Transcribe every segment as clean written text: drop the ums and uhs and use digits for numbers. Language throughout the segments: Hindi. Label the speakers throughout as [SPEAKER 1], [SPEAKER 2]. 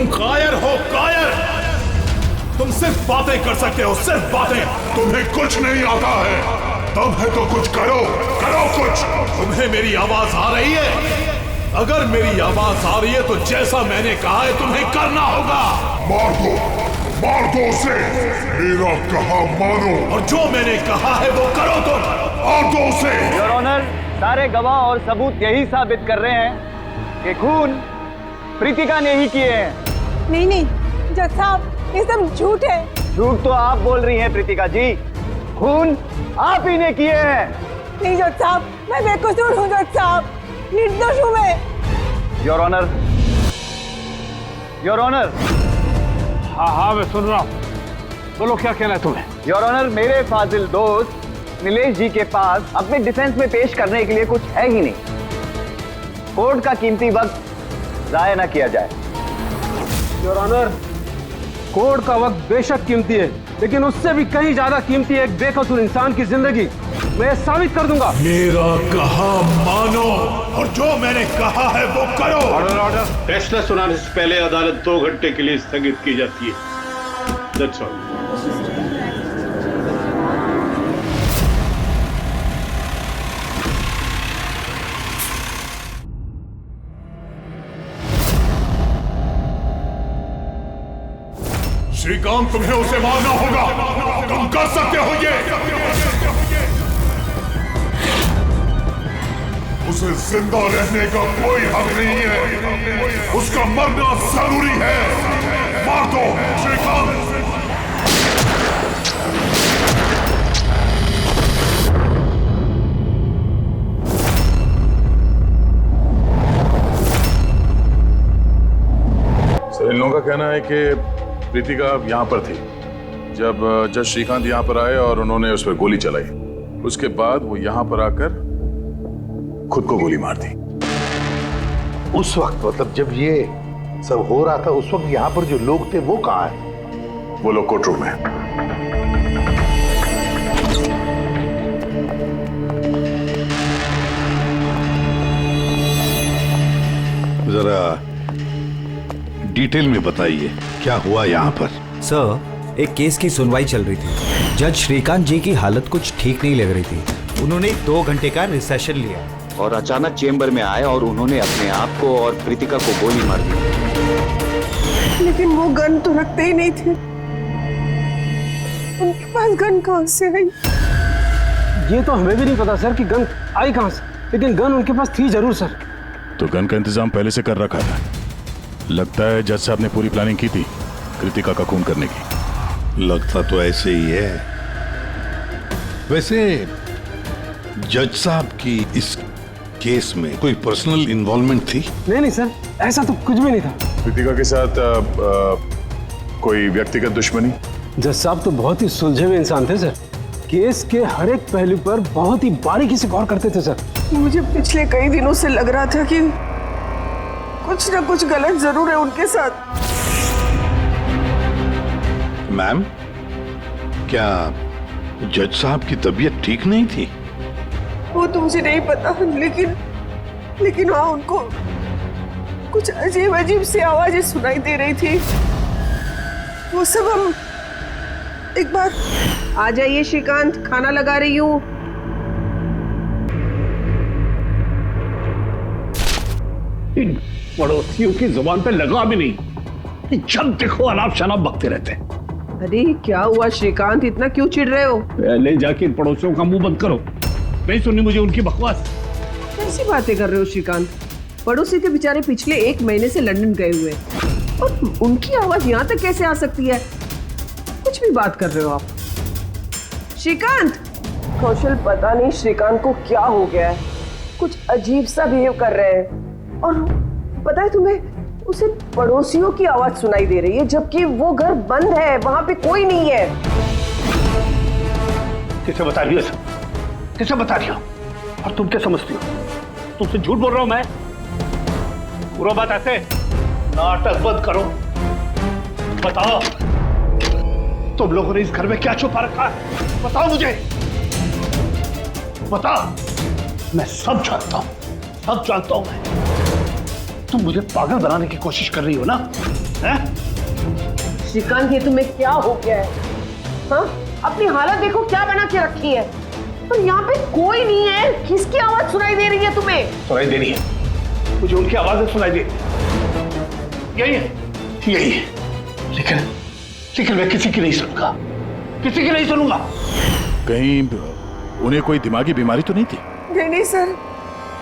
[SPEAKER 1] तुम कायर हो, कायर। तुम सिर्फ बातें कर सकते हो, सिर्फ बातें।
[SPEAKER 2] तुम्हें कुछ नहीं आता है। दम है तो कुछ करो, करो कुछ।
[SPEAKER 1] तुम्हें मेरी आवाज आ रही है? अगर मेरी आवाज आ रही है तो जैसा मैंने कहा है तुम्हें करना होगा।
[SPEAKER 2] मार दो उसे। मेरा कहा मानो
[SPEAKER 1] और जो मैंने कहा है वो करो तुम।
[SPEAKER 2] मार दो उसे।
[SPEAKER 3] योर ऑनर, सारे गवाह और सबूत यही साबित कर रहे हैं कि खून प्रीतिका ने ही किए हैं।
[SPEAKER 4] नहीं नहीं जज साहब, ये सब झूठ है।
[SPEAKER 3] झूठ तो आप बोल रही हैं प्रीतिका जी, खून आप ही ने किए हैं।
[SPEAKER 4] नहीं जज साहब, मैं बेकसूर हूँ जज साहब, निर्दोष हूँ मैं।
[SPEAKER 3] Your honour, your honour.
[SPEAKER 5] हाँ मैं सुन रहा हूँ, बोलो क्या कहना है तुम्हें।
[SPEAKER 3] योर ऑनर, मेरे फाजिल दोस्त नीलेश जी के पास अपने डिफेंस में पेश करने के लिए कुछ है ही नहीं। कोर्ट का कीमती वक्त जाया न किया जाए।
[SPEAKER 5] योर ऑनर, कोर्ट का वक्त बेशक कीमती है, लेकिन उससे भी कहीं ज्यादा कीमती है एक बेकसूर इंसान की जिंदगी। मैं ये साबित कर दूंगा।
[SPEAKER 1] मेरा कहा मानो और जो मैंने कहा है वो करो।
[SPEAKER 6] Order order. फैसला सुनाने से पहले अदालत 2 घंटे के लिए स्थगित की जाती है। That's all.
[SPEAKER 2] श्रीकांत, तुम्हें उसे मारना होगा। तुम कर सकते हो ये। उसे जिंदा रहने का कोई हक नहीं है। उसका मरना जरूरी है। मार दो श्रीकांत।
[SPEAKER 7] इन लोगों का कहना है कि प्रीतिका यहाँ पर थी जब जज श्रीकांत यहाँ पर आए और उन्होंने उस पर गोली चलाई। उसके बाद वो यहाँ पर आकर खुद को गोली मार दी।
[SPEAKER 8] उस वक्त मतलब जब ये सब हो रहा था, उस वक्त यहाँ पर जो लोग थे वो कहाँ है?
[SPEAKER 7] वो लोग कोर्ट रूम में।
[SPEAKER 8] जरा डिटेल में बताइए क्या हुआ यहाँ पर।
[SPEAKER 9] सर, एक केस की सुनवाई चल रही थी। जज श्रीकांत जी की हालत कुछ ठीक नहीं लग रही थी। उन्होंने 2 घंटे का रिसेशन लिया
[SPEAKER 10] और अचानक चेंबर में आए और उन्होंने अपने आप को और प्रीतिका को गोली मार दी।
[SPEAKER 4] लेकिन वो गन तो रखते ही नहीं थे। उनके पास गन कहाँ से आई?
[SPEAKER 5] ये तो हमें भी नहीं पता सर कि गन आई कहाँ से, लेकिन गन उनके पास थी जरूर सर।
[SPEAKER 7] तो गन का इंतजाम पहले से कर रखा था। लगता है जज साहब ने पूरी प्लानिंग की थी कृतिका का खून करने की।
[SPEAKER 8] लगता तो ऐसे ही है। वैसे जज साहब की इस केस में कोई पर्सनल इन्वॉल्वमेंट थी?
[SPEAKER 5] नहीं सर, ऐसा तो कुछ भी नहीं था।
[SPEAKER 7] कृतिका के साथ कोई व्यक्तिगत दुश्मनी?
[SPEAKER 5] जज साहब तो बहुत ही सुलझे हुए इंसान थे सर। केस के हर एक पहलू पर बहुत ही बारीकी से गौर करते थे सर।
[SPEAKER 4] मुझे पिछले कई दिनों से लग रहा था कि कुछ ना कुछ गलत जरूर है उनके साथ।
[SPEAKER 8] मैम, क्या जज साहब की तबीयत ठीक नहीं थी?
[SPEAKER 4] वो तो मुझे नहीं पता, लेकिन हाँ, उनको कुछ अजीब अजीब सी आवाजें सुनाई दे रही थी। वो सब हम एक बार। आ जाइए श्रीकांत, खाना लगा रही हूँ।
[SPEAKER 6] इन पड़ोसियों की जुबान पे लगा भी नहीं, जब देखो अनाप शनाप बकते रहते हैं।
[SPEAKER 4] अरे क्या हुआ श्रीकांत, इतना क्यों चिढ़ रहे हो?
[SPEAKER 6] पहले जाके इन पड़ोसियों का मुंह बंद करो, नहीं सुननी मुझे उनकी बकवास।
[SPEAKER 4] कैसी बातें कर रहे हो श्रीकांत? पड़ोसी के बेचारे पिछले 1 महीने से लंदन गए हुए और उनकी आवाज यहाँ तक कैसे आ सकती है? कुछ भी बात कर रहे हो आप श्रीकांत। कौशल, पता नहीं श्रीकांत को क्या हो गया है, कुछ अजीब सा बिहेव कर रहे हैं। और पता है तुम्हें, उसे पड़ोसियों की आवाज सुनाई दे रही है जबकि वो घर बंद है, वहां पे कोई नहीं है।
[SPEAKER 6] किसे बता रही हो? किसे बता रही हो? और तुम क्या समझती हो? तुमसे झूठ बोल रहा हूं मैं? पूरा बात ऐसे, नाटक बंद करो। बताओ तुम लोगों ने इस घर में क्या छुपा रखा है? बताओ मुझे, बताओ। मैं सब जानता हूं, सब जानता हूं मैं। तुम मुझे पागल बनाने की कोशिश कर रही हो ना?
[SPEAKER 4] श्रीकांत, ये तुम्हें क्या हो गया है? हाँ, अपनी हालत देखो क्या बना के रखी है। और यहाँ पे कोई नहीं है, किसकी आवाज सुनाई दे रही है तुम्हें?
[SPEAKER 6] सुनाई दे रही है मुझे, उनकी आवाजें सुनाई दे, यही है, लेकिन मैं किसी की नहीं सुनूंगा, किसी की नहीं सुनूंगा।
[SPEAKER 7] कहीं उन्हें कोई दिमागी बीमारी तो नहीं थी?
[SPEAKER 4] नहीं सर,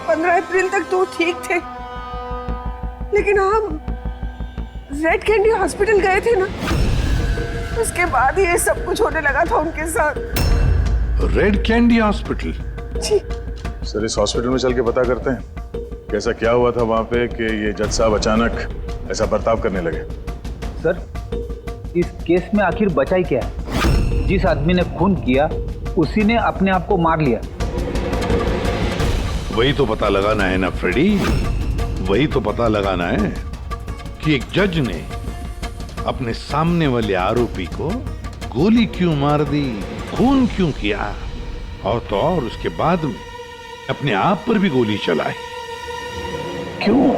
[SPEAKER 4] 15 अप्रैल तक तो ठीक थे, लेकिन हम रेड कैंडी हॉस्पिटल गए थे ना, उसके बाद ये सब कुछ होने लगा था उनके साथ।
[SPEAKER 8] Red candy hospital?
[SPEAKER 4] जी
[SPEAKER 7] सर, इस हॉस्पिटल में चल के पता करते हैं कैसा क्या हुआ था वहां पे कि ये जज साहब अचानक ऐसा बर्ताव करने लगे।
[SPEAKER 3] सर, इस केस में आखिर बचा ही क्या है? जिस आदमी ने खून किया उसी ने अपने आप को मार लिया।
[SPEAKER 8] वही तो पता लगाना है ना फ्रेडी, वही तो पता लगाना है कि एक जज ने अपने सामने वाले आरोपी को गोली क्यों मार दी, खून क्यों किया, और तो और उसके बाद में अपने आप पर भी गोली चलाई। क्यों?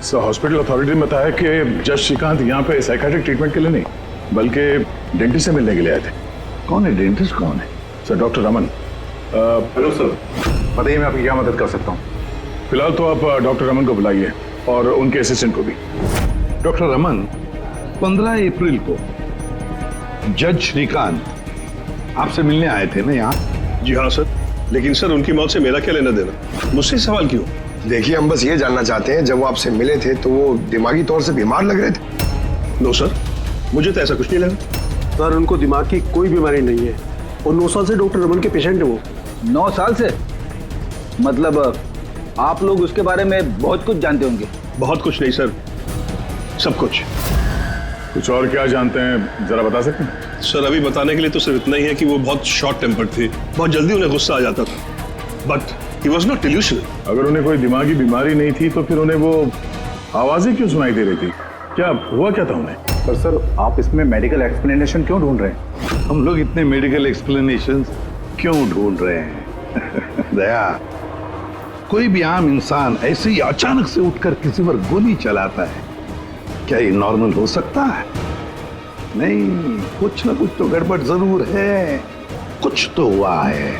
[SPEAKER 7] सर, हॉस्पिटल अथॉरिटी ने बताया कि जज श्रीकांत यहाँ पे साइकियाट्रिक ट्रीटमेंट के लिए नहीं बल्कि डेंटिस्ट से मिलने के लिए आए थे।
[SPEAKER 8] कौन है डेंटिस्ट? कौन है?
[SPEAKER 7] Sir, doctor Raman. Hello sir, बताइए मैं आपकी क्या मदद कर सकता हूँ। फिलहाल तो आप डॉक्टर रमन को बुलाइए और उनके असिस्टेंट को भी।
[SPEAKER 8] डॉक्टर रमन, 15 अप्रैल को जज श्रीकांत आपसे मिलने आए थे ना यहाँ?
[SPEAKER 11] जी हाँ सर, लेकिन सर उनकी मौत से मेरा क्या लेना देना, मुझसे सवाल क्यों?
[SPEAKER 12] देखिए, हम बस ये जानना चाहते हैं, जब वो आपसे मिले थे तो वो दिमागी तौर से बीमार लग रहे थे?
[SPEAKER 11] नो सर, मुझे तो ऐसा कुछ नहीं लगा।
[SPEAKER 6] सर, उनको दिमाग की कोई बीमारी नहीं है और 9 साल से डॉक्टर रमन के पेशेंट है वो।
[SPEAKER 3] 9 साल से? मतलब आप लोग उसके बारे में बहुत कुछ जानते होंगे।
[SPEAKER 11] बहुत कुछ नहीं सर, सब कुछ।
[SPEAKER 7] कुछ और क्या जानते हैं जरा बता सकते हैं?
[SPEAKER 11] सर, अभी बताने के लिए तो सिर्फ इतना ही है कि वो बहुत शॉर्ट टेम्पर्ड थे, बहुत जल्दी उन्हें गुस्सा आ जाता था, but he was not delusional.
[SPEAKER 7] अगर उन्हें कोई दिमागी बीमारी नहीं थी तो फिर उन्हें वो आवाजें क्यों सुनाई दे रही थी? क्या हुआ क्या था उन्हें?
[SPEAKER 12] पर सर, आप इसमें मेडिकल एक्सप्लेनेशन क्यों ढूंढ रहे हैं?
[SPEAKER 8] हम लोग इतने मेडिकल एक्सप्लेनेशन क्यों ढूंढ रहे हैं? दया, कोई भी आम इंसान ऐसे ही अचानक से उठकर किसी पर गोली चलाता है, क्या ये नॉर्मल हो सकता है? नहीं, कुछ ना कुछ तो गड़बड़ जरूर है, कुछ तो हुआ है,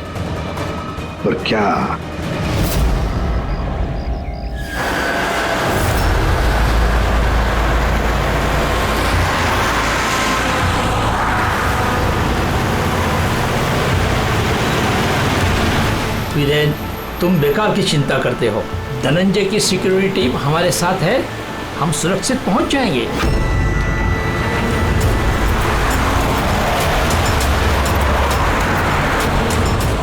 [SPEAKER 8] पर क्या?
[SPEAKER 13] वीरेन, तुम बेकार की चिंता करते हो। धनंजय की सिक्योरिटी टीम हमारे साथ है, हम सुरक्षित पहुंच जाएंगे।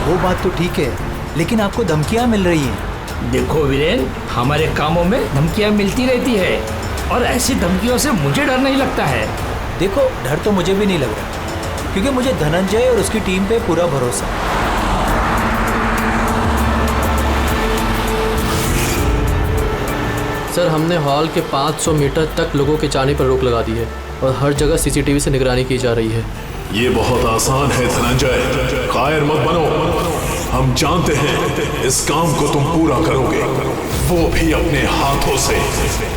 [SPEAKER 9] वो बात तो ठीक है, लेकिन आपको धमकियां मिल रही हैं।
[SPEAKER 13] देखो वीरेन, हमारे कामों में धमकियां मिलती रहती है और ऐसी धमकियों से मुझे डर नहीं लगता है।
[SPEAKER 9] देखो, डर तो मुझे भी नहीं लग रहा, क्योंकि मुझे धनंजय और उसकी टीम पे पूरा भरोसा है।
[SPEAKER 14] सर, हमने हॉल के 500 मीटर तक लोगों के जाने पर रोक लगा दी है और हर जगह सीसीटीवी से निगरानी की जा रही है।
[SPEAKER 1] ये बहुत आसान है धनंजय, कायर मत बनो। हम जानते हैं इस काम को तुम पूरा करोगे, वो भी अपने हाथों से।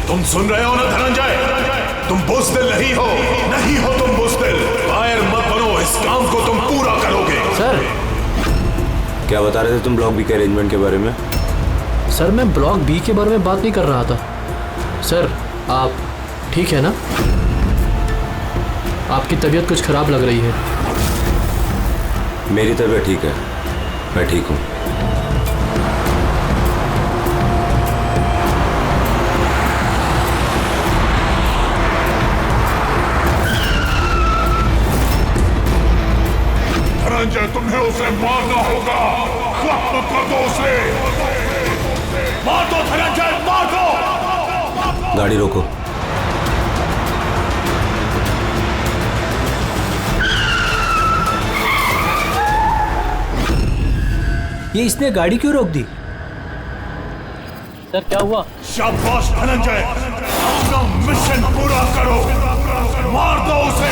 [SPEAKER 1] तुम सुन रहे हो ना धनंजय, तुम बुज़दिल नहीं हो तुम बुज़दिल। कायर मत बनो, इस काम को तुम पूरा करोगे।
[SPEAKER 14] सर,
[SPEAKER 9] क्या बता रहे थे तुम ब्लॉक बी के अरेंजमेंट के बारे में?
[SPEAKER 14] सर, मैं ब्लॉक बी के बारे में बात नहीं कर रहा था। सर, आप ठीक है ना? आपकी तबीयत कुछ खराब लग रही है।
[SPEAKER 9] मेरी तबीयत ठीक है, मैं ठीक हूँ।
[SPEAKER 2] धनंजय, तुम्हें उसे मारना होगा। खत्म कर दो उसे।
[SPEAKER 1] मार दो धनंजय, मार दो।
[SPEAKER 9] गाड़ी रोको। ये इसने गाड़ी क्यों रोक दी?
[SPEAKER 14] सर, क्या हुआ?
[SPEAKER 1] शाबाश धनंजय, अपना मिशन पूरा करो। मार दो उसे।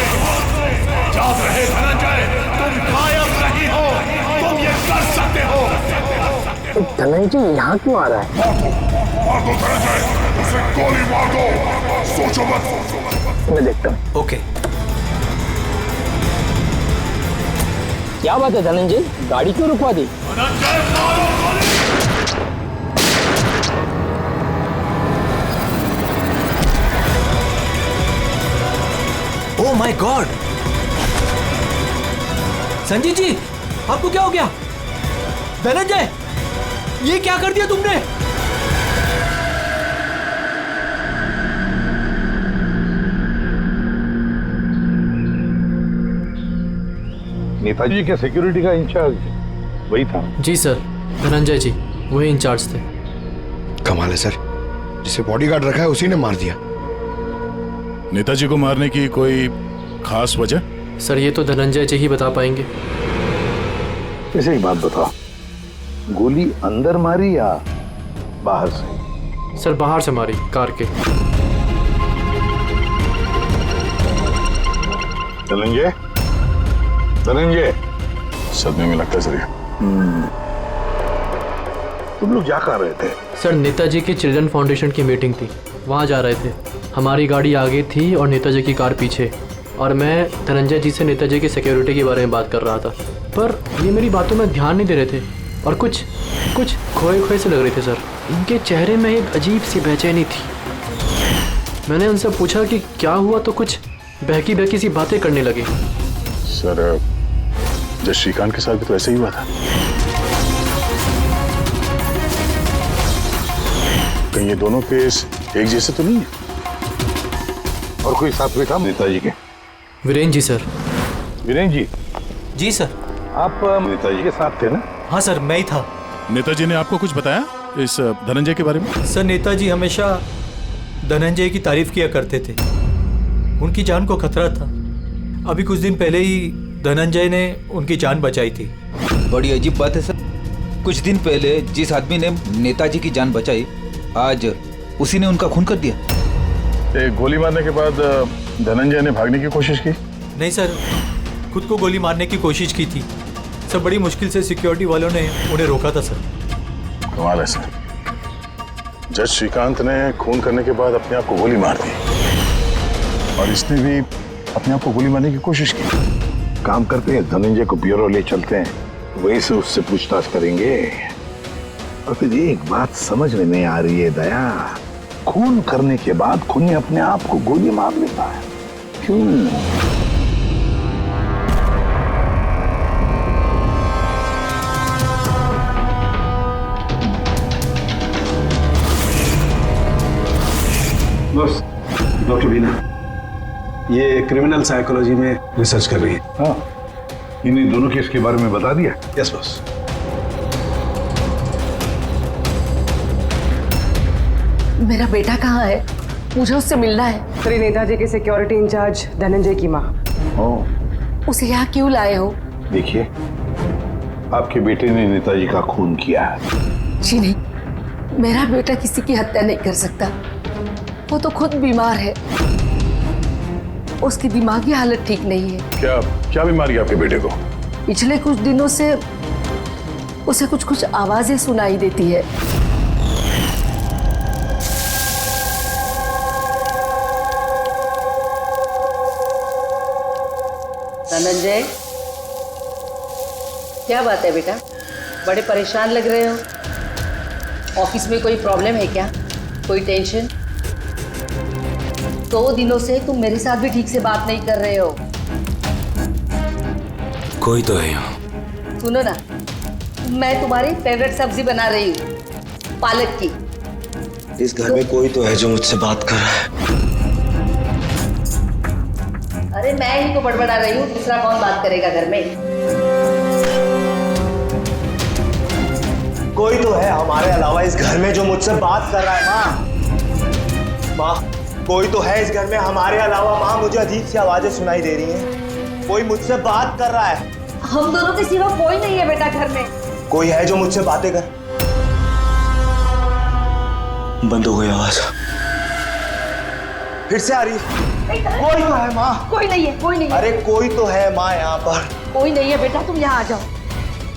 [SPEAKER 1] याद रहे धनंजय, तुम गायब नहीं हो, तुम ये कर सकते हो।
[SPEAKER 12] धनंजय यहाँ क्यों आ रहा है?
[SPEAKER 2] मार दो धनंजय, उसे गोली मार दो, सोचो मत।
[SPEAKER 12] मैं देखता हूँ।
[SPEAKER 9] ओके।
[SPEAKER 14] क्या बात है धनंजय, गाड़ी क्यों रुकवा दी?
[SPEAKER 9] Oh my god! Sanjeev ji, आपको क्या हो गया? धनंजय, ये क्या कर दिया तुमने?
[SPEAKER 8] नेताजी के सिक्योरिटी का इंचार्ज वही था?
[SPEAKER 14] जी सर, धनंजय जी वही इंचार्ज थे।
[SPEAKER 12] कमाल है सर, जिसे बॉडीगार्ड रखा है उसी ने मार दिया।
[SPEAKER 7] नेताजी को मारने की कोई खास वजह?
[SPEAKER 14] सर ये तो धनंजय जी ही बता पाएंगे।
[SPEAKER 8] इसे एक बात बताओ, गोली अंदर मारी या बाहर से?
[SPEAKER 14] सर बाहर से मारी, कार के।
[SPEAKER 8] धनंजय, धनंजय,
[SPEAKER 7] सदमे में लगता है सर।
[SPEAKER 8] तुम लोग क्या कर रहे थे?
[SPEAKER 14] सर नेताजी की चिल्ड्रन फाउंडेशन की मीटिंग थी, वहाँ जा रहे थे। हमारी गाड़ी आगे थी और नेताजी की कार पीछे, और मैं धनंजय जी से नेताजी की सिक्योरिटी के बारे में बात कर रहा था, पर ये मेरी बातों में ध्यान नहीं दे रहे थे और कुछ खोए खोए से लग रहे थे सर। इनके चेहरे में एक अजीब सी बेचैनी थी। मैंने उनसे पूछा कि क्या हुआ, तो कुछ बहकी सी बातें करने लगे।
[SPEAKER 7] सर जब श्रीकांत के साथ भी तो ऐसे ही हुआ था। कहीं ये दोनों केस एक जैसे तो नहीं है?
[SPEAKER 8] और कोई साथ में था नेताजी के?
[SPEAKER 14] वीरेंद्र जी सर।
[SPEAKER 8] वीरेंद्र जी?
[SPEAKER 9] जी सर।
[SPEAKER 8] आप नेताजी के साथ थे ना?
[SPEAKER 9] हाँ सर, मैं ही था।
[SPEAKER 7] नेताजी ने आपको कुछ बताया इस धनंजय के बारे में?
[SPEAKER 9] सर नेताजी हमेशा धनंजय की तारीफ किया करते थे, उनकी जान को खतरा था। अभी कुछ दिन पहले ही धनंजय ने उनकी जान बचाई थी।
[SPEAKER 15] बड़ी अजीब बात है सर, कुछ दिन पहले जिस आदमी ने नेताजी की जान बचाई, आज उसी ने उनका खून कर दिया।
[SPEAKER 7] एक गोली मारने के बाद धनंजय ने भागने की कोशिश की?
[SPEAKER 9] नहीं सर, खुद को गोली मारने की कोशिश की थी सर। बड़ी मुश्किल से सिक्योरिटी वालों ने उन्हें रोका था सर।
[SPEAKER 7] कमाल है सर, जज श्रीकांत ने खून करने के बाद अपने आप को गोली मार दी और इसने भी अपने आप को गोली मारने की कोशिश की।
[SPEAKER 8] काम करते हैं, धनंजय को ब्यूरो ले चलते हैं, वहीं से उससे पूछताछ करेंगे। और फिर एक बात समझ में नहीं आ रही है दया, खून करने के बाद खूनी अपने आप को गोली मार लेता है, क्यों?
[SPEAKER 5] बस डॉक्टर बीना ये क्रिमिनल साइकोलॉजी में रिसर्च कर रही है।
[SPEAKER 8] हाँ, इन्हीं दोनों केस के बारे में बता दिया?
[SPEAKER 5] Yes boss.
[SPEAKER 16] मेरा बेटा कहाँ है? मुझे उससे मिलना है।
[SPEAKER 4] श्री नेताजी के सिक्योरिटी इंचार्ज धनंजय की माँ।
[SPEAKER 16] उसे यहाँ क्यों लाए हो?
[SPEAKER 8] देखिए, आपके बेटे ने नेताजी का खून किया है।
[SPEAKER 16] जी नहीं, मेरा बेटा किसी की हत्या नहीं कर सकता। वो तो खुद बीमार है, उसकी दिमागी हालत ठीक नहीं है।
[SPEAKER 7] क्या बीमारी है आपके बेटे को?
[SPEAKER 16] पिछले कुछ दिनों से उसे कुछ आवाजें सुनाई देती है। धनंजय, क्या बात है बेटा? बड़े परेशान लग रहे हो। ऑफिस में कोई प्रॉब्लम है क्या? कोई टेंशन? 2 दिनों से तुम मेरे साथ भी ठीक से बात नहीं कर रहे हो।
[SPEAKER 9] कोई तो है यहाँ।
[SPEAKER 16] सुनो ना, मैं तुम्हारी फेवरेट सब्जी बना रही हूँ, पालक की।
[SPEAKER 17] इस घर में कोई तो है जो मुझसे बात कर रहा है।
[SPEAKER 16] अरे मैं ही तो बड़बड़ा रही हूँ, दूसरा कौन बात करेगा घर में?
[SPEAKER 17] कोई तो है हमारे अलावा इस घर में जो मुझसे बात कर रहा है। माँ, माँ, कोई तो है इस घर में हमारे अलावा। माँ, मुझे अजीब सी आवाजें सुनाई दे रही हैं। कोई मुझसे बात कर रहा है।
[SPEAKER 16] हम दोनों के सिवा कोई नहीं है बेटा घर में।
[SPEAKER 17] कोई है जो मुझसे बातें कर। बंद हो गई आवाज, फिर से आ रही है। कोई तो है माँ।
[SPEAKER 16] कोई नहीं है, कोई नहीं है।
[SPEAKER 17] अरे कोई तो है माँ यहाँ पर।
[SPEAKER 16] कोई नहीं है बेटा, तुम यहाँ आ जाओ।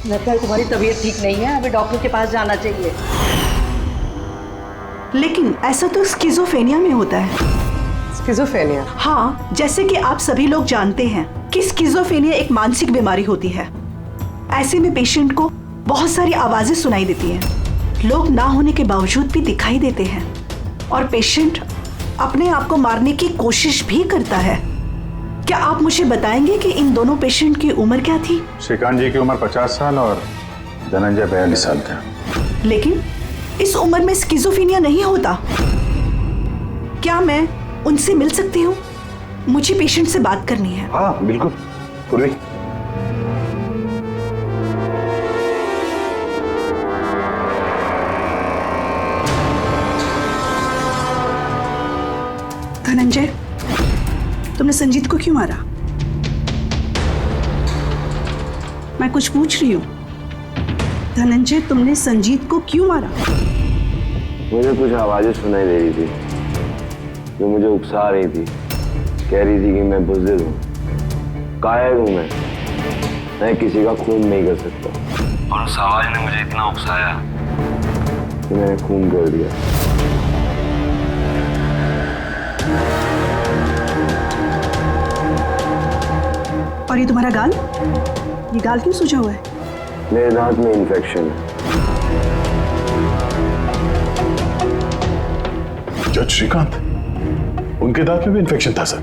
[SPEAKER 16] लगता है तुम्हारी तबीयत ठीक नहीं है, अभी डॉक्टर के पास जाना चाहिए।
[SPEAKER 18] लेकिन ऐसा तो स्किज़ोफ्रेनिया में होता है।
[SPEAKER 4] स्किज़ोफ्रेनिया?
[SPEAKER 18] हाँ, जैसे कि आप सभी लोग जानते हैं कि स्किज़ोफ्रेनिया एक मानसिक बीमारी होती है। ऐसे में पेशेंट को बहुत सारी आवाजें सुनाई देती हैं, लोग ना होने के बावजूद भी दिखाई देते हैं और पेशेंट अपने आप को मारने की कोशिश भी करता है। क्या आप मुझे बताएंगे कि इन दोनों पेशेंट की उम्र क्या थी?
[SPEAKER 7] श्रीकांत जी की उम्र 50 साल और धनंजय 42 साल का।
[SPEAKER 18] लेकिन इस उम्र में स्किज़ोफ्रेनिया नहीं होता। क्या मैं उनसे मिल सकती हूँ? मुझे पेशेंट से बात करनी है।
[SPEAKER 8] हाँ बिल्कुल पूर्वी।
[SPEAKER 18] धनंजय, तुमने संजीत को क्यों मारा? मैं कुछ पूछ रही हूँ। धनंजय, तुमने संजीत को क्यों मारा?
[SPEAKER 19] मुझे कुछ आवाजें सुनाई दे रही थी जो मुझे उकसा रही थी। कह रही थी कि मैं बुज़दिल हूँ, कायर हूँ, मैं किसी का खून नहीं कर सकता। और उस आवाज ने मुझे इतना उकसाया कि मैंने खून कर दिया।
[SPEAKER 18] और ये तुम्हारा गाल? ये गाल क्यों सूजा हुआ है?
[SPEAKER 19] मेरे दांत में इन्फेक्शन है।
[SPEAKER 7] जज श्रीकांत, उनके दांत में भी इन्फेक्शन था सर?